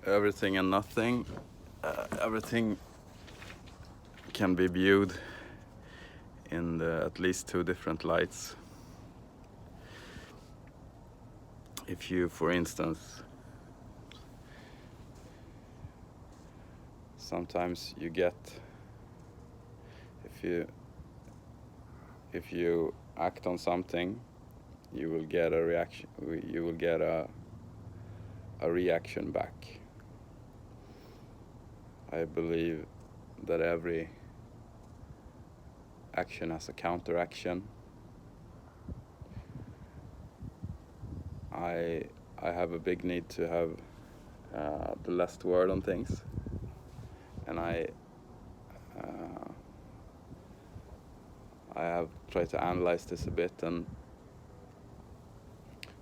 everything and nothing. Everything can be viewed in at least two different lights. If you, for instance, sometimes you get, if you act on something, you will get a reaction. You will get a reaction back. I believe that every action has a counteraction. I have a big need to have the last word on things, and I have tried to analyze this a bit, and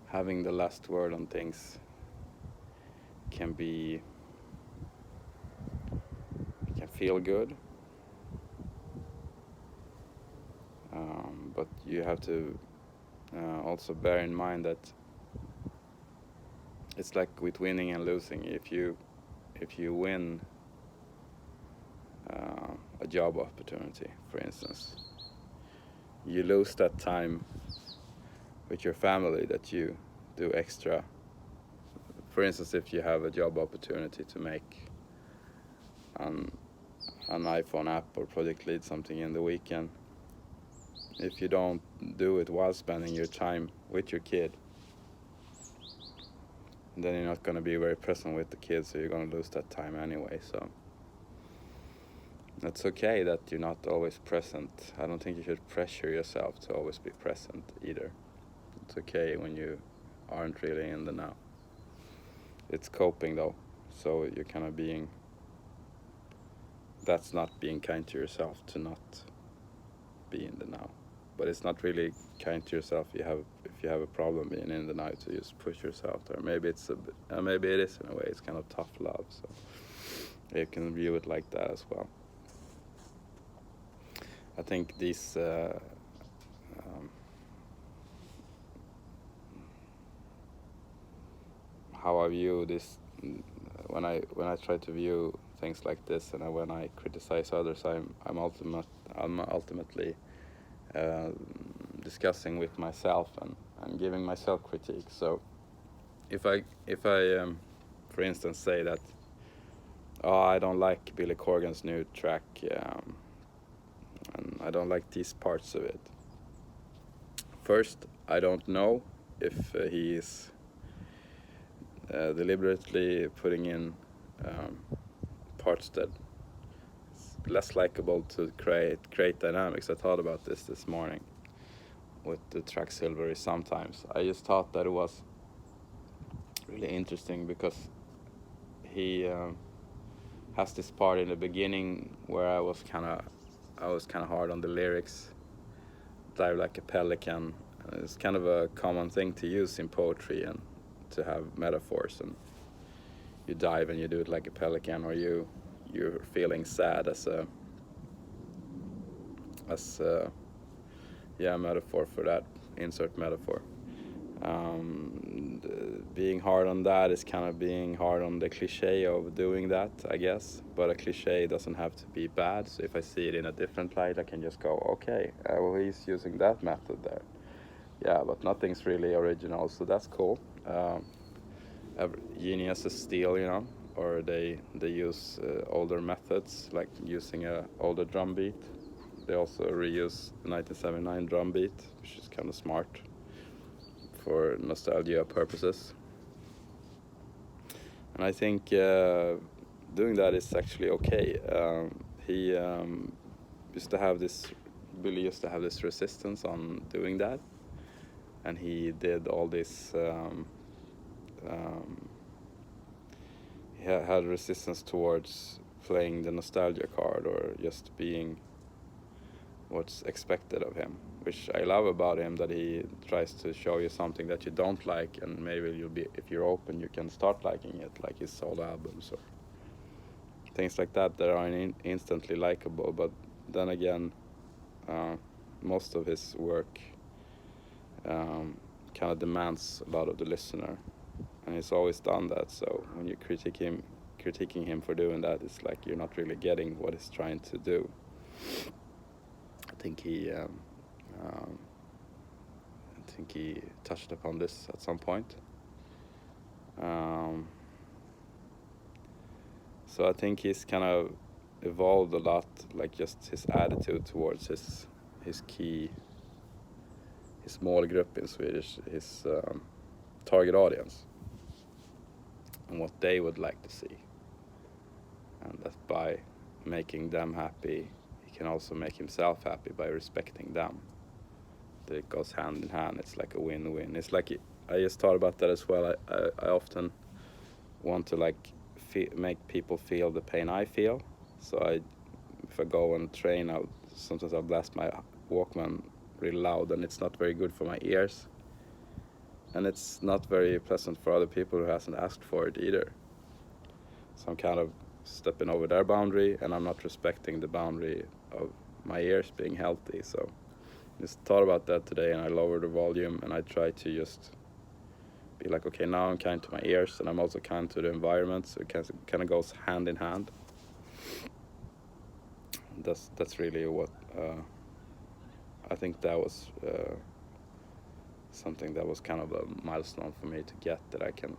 having the last word on things can feel good, but you have to also bear in mind that it's like with winning and losing. If you win a job opportunity, for instance, you lose that time with your family that you do extra. For instance, if you have a job opportunity to make an iPhone app or project lead something in the weekend, if you don't do it while spending your time with your kid, then you're not going to be very present with the kids, so you're going to lose that time anyway. So it's okay that you're not always present. I don't think you should pressure yourself to always be present either. It's okay when you aren't really in the now. It's coping though, so you're kind of that's not being kind to yourself to not be in the now. But it's not really kind to yourself if you have a problem being in the now, to just push yourself there. Maybe it's maybe it is in a way. It's kind of tough love, so you can view it like that as well. I think these how I view this when I try to view things like this, and when I criticize others, I'm ultimately discussing with myself and giving myself critique. So if I for instance say that, oh, I don't like Billy Corgan's new track, and I don't like these parts of it. First, I don't know if he is deliberately putting in parts that less likable to create dynamics. I thought about this morning with the track Silvery Sometimes. I just thought that it was really interesting because he has this part in the beginning where I was kind of hard on the lyrics. Dive like a pelican. It's kind of a common thing to use in poetry and to have metaphors, and you dive and you do it like a pelican, or you're feeling sad as a metaphor for that. Insert metaphor. Being hard on that is kind of being hard on the cliche of doing that, I guess. But a cliche doesn't have to be bad. So if I see it in a different light, I can just go, okay, well, he's using that method there. Yeah, but nothing's really original, so that's cool. Geniuses steal, or they use older methods, like using a older drum beat. They also reuse the 1979 drum beat, which is kind of smart for nostalgia purposes. And I think doing that is actually okay. Billy used to have this resistance on doing that, and he did all this. He had resistance towards playing the nostalgia card or just being what's expected of him, which I love about him, that he tries to show you something that you don't like, and maybe if you're open, you can start liking it, like his solo albums or things like that are instantly likable. But then again, most of his work kind of demands a lot of the listener, and he's always done that. So when you critique him critiquing him for doing that is like you're not really getting what he's trying to do. I think he touched upon this at some point. So I think he's kind of evolved a lot, like just his attitude towards his målgrupp in Swedish, his target audience, and what they would like to see. And that by making them happy, he can also make himself happy by respecting them. That it goes hand in hand. It's like a win-win. It's like, I just thought about that as well. I often want to like make people feel the pain I feel. So if I go and train, sometimes I'll blast my Walkman really loud, and it's not very good for my ears. And it's not very pleasant for other people who hasn't asked for it either. So I'm kind of stepping over their boundary, and I'm not respecting the boundary of my ears being healthy. So I just thought about that today, and I lowered the volume, and I try to just be like, okay, now I'm kind to my ears, and I'm also kind to the environment, so it kind of goes hand in hand. That's really what I think that was something that was kind of a milestone for me to get, that I can,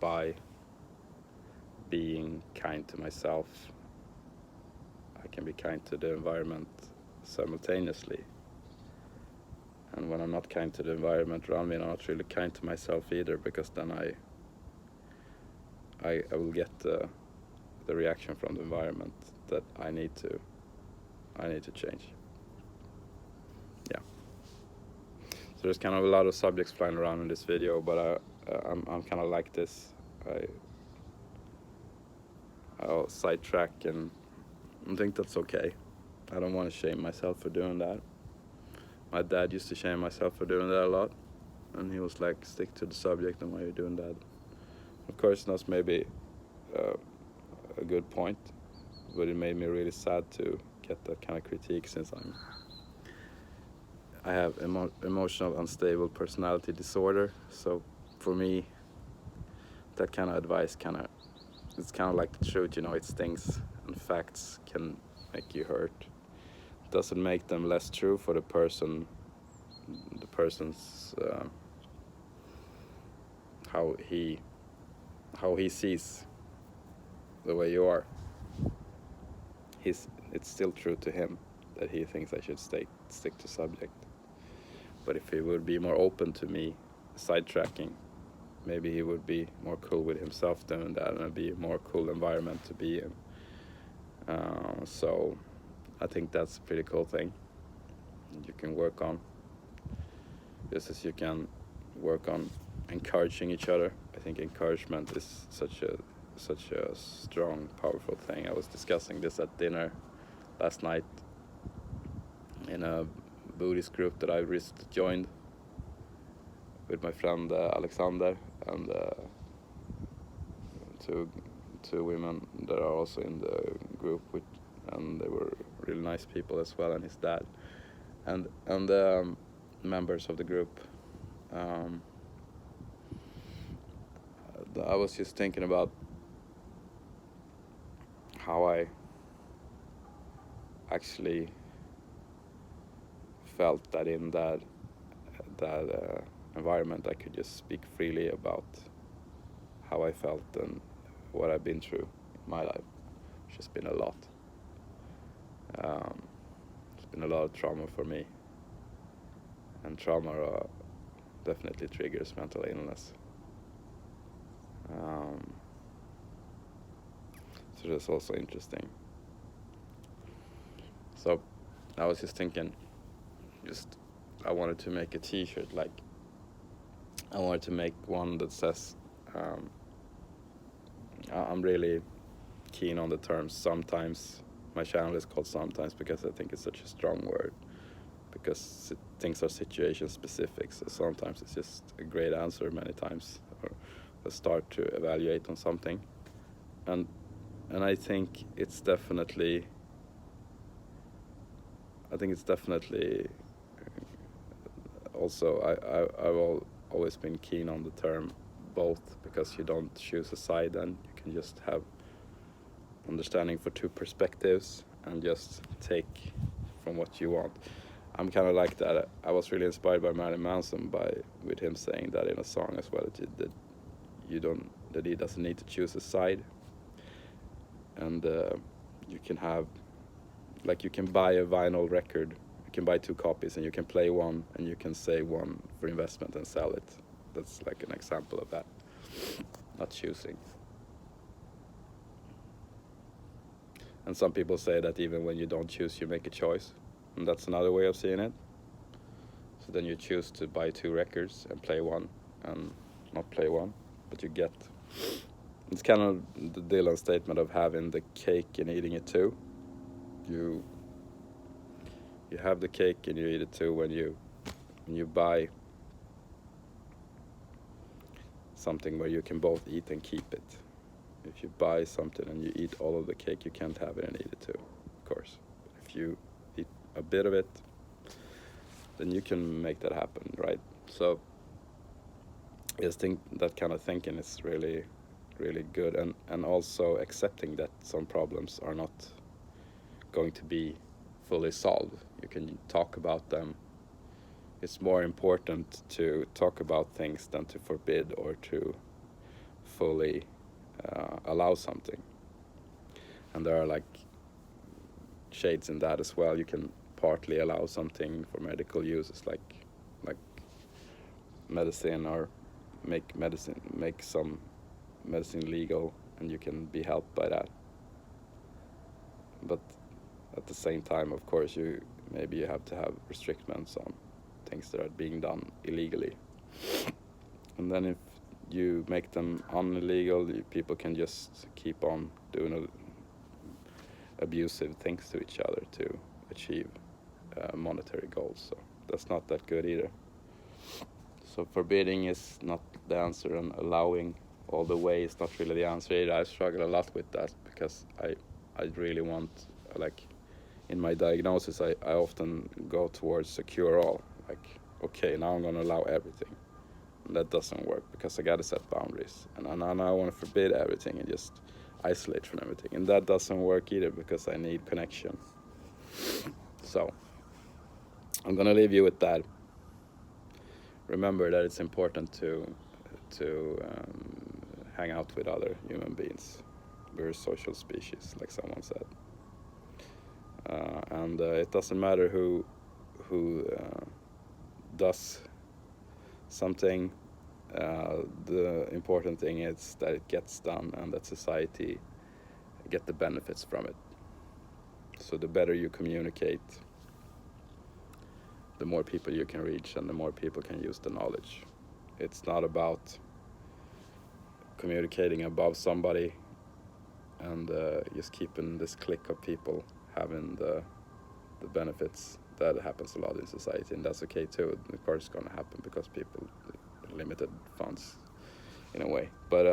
by being kind to myself, I can be kind to the environment simultaneously. And when I'm not kind to the environment around me, I'm not really kind to myself either, because then I will get the reaction from the environment that I need to change. Yeah. So there's kind of a lot of subjects flying around in this video, but I'm kind of like this. I'll sidetrack, and I think that's okay. I don't want to shame myself for doing that. My dad used to shame myself for doing that a lot, and he was like, stick to the subject and why you're doing that. Of course, that's maybe a good point, but it made me really sad to get that kind of critique, since I have emotional unstable personality disorder. So for me, that kind of advice it's kind of like the truth, it stings, and facts can make you hurt. It doesn't make them less true for the person's how he sees the way you are. It's still true to him that he thinks I should stick to subject. But if he would be more open to me sidetracking, maybe he would be more cool with himself doing that, and it'd be a more cool environment to be in. So I think that's a pretty cool thing you can work on, just as you can work on encouraging each other. I think encouragement is such a strong, powerful thing. I was discussing this at dinner last night in a Buddhist group that I recently joined with my friend Alexander, and two women that are also in the group, and they were really nice people as well, and his dad, and members of the group. I was just thinking about how I actually felt that in that environment I could just speak freely about how I felt and what I've been through in my life, which has been a lot. It's been a lot of trauma for me, and trauma definitely triggers mental illness. So that's also interesting. So I was just thinking, I wanted to make a t-shirt, like I wanted to make one that says, I'm really keen on the term sometimes. My channel is called Sometimes because I think it's such a strong word, because things are situation specific. So sometimes it's just a great answer many times, or a start to evaluate on something. And I think it's definitely also, I've always been keen on the term both, because you don't choose a side, and you can just have understanding for two perspectives and just take from what you want. I'm kind of like that. I was really inspired by Marilyn Manson with him saying that in a song as well, that he doesn't need to choose a side, and you can have, like, you can buy a vinyl record, you can buy 2 copies, and you can play one, and you can save one for investment and sell it. That's like an example of that, not choosing. And some people say that even when you don't choose, you make a choice, and that's another way of seeing it. So then you choose to buy 2 records and play one and not play one, but you get, it's kind of the Dylan statement of having the cake and eating it too. You have the cake and you eat it too when you buy something where you can both eat and keep it. If you buy something and you eat all of the cake, you can't have it and eat it too, of course. But if you eat a bit of it, then you can make that happen, right? So I just think that kind of thinking is really, really good, and also accepting that some problems are not going to be fully solved. You can talk about them. It's more important to talk about things than to forbid or to fully allow something. And there are like shades in that as well. You can partly allow something for medical uses, like medicine, or make some medicine legal, and you can be helped by that. But at the same time, of course, you have to have restrictions on things that are being done illegally. And then if you make them illegal, people can just keep on doing abusive things to each other to achieve monetary goals. So that's not that good either. So forbidding is not the answer, and allowing all the way is not really the answer either. I struggle a lot with that, because I really want, like, in my diagnosis, I often go towards a cure-all. Like, okay, now I'm going to allow everything. And that doesn't work, because I got to set boundaries. And now I want to forbid everything and just isolate from everything. And that doesn't work either, because I need connection. So I'm going to leave you with that. Remember that it's important to hang out with other human beings. We're a social species, like someone said. And it doesn't matter who does something. The important thing is that it gets done, and that society get the benefits from it. So the better you communicate, the more people you can reach, and the more people can use the knowledge. It's not about communicating above somebody and just keeping this clique of people having the benefits. That happens a lot in society, and that's okay too. Of course, it's going to happen because people limited funds in a way. But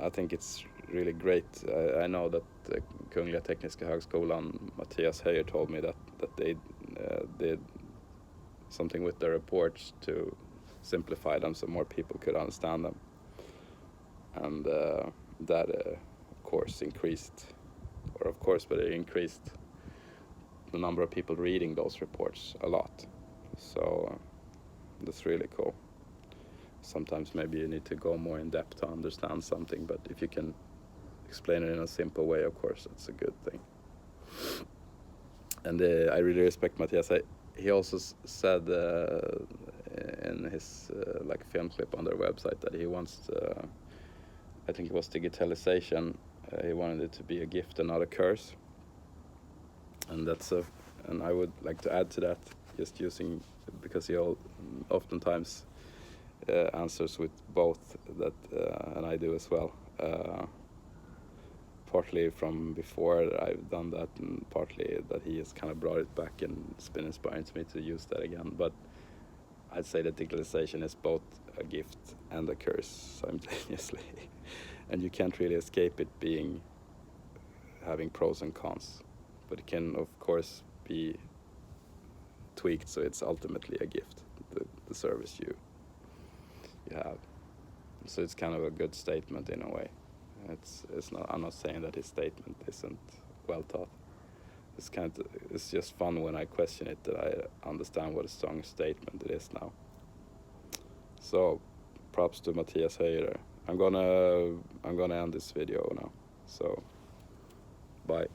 I think it's really great. I know that the Kungliga Tekniska Högskolan, Mattias Höjer told me that they did something with their reports to simplify them so more people could understand them. And that, of course, increased the number of people reading those reports a lot. So that's really cool. Sometimes maybe you need to go more in depth to understand something, but if you can explain it in a simple way, of course, that's a good thing. And I really respect Matthias. He also said in his film clip on their website that he wants, I think it was digitalization, he wanted it to be a gift and not a curse. And and I would like to add to that, just using, because he oftentimes answers with both, that and I do as well. Partly from before I've done that, and partly that he has kind of brought it back, and it's been inspiring to me to use that again. But I'd say that digitalization is both a gift and a curse simultaneously. And you can't really escape it having pros and cons. But it can, of course, be tweaked so it's ultimately a gift, the service you you have. So it's kind of a good statement in a way. It's not. I'm not saying that his statement isn't well thought. It's just fun when I question it that I understand what a strong statement it is now. So, props to Mattias Höjre. I'm gonna end this video now. So, bye.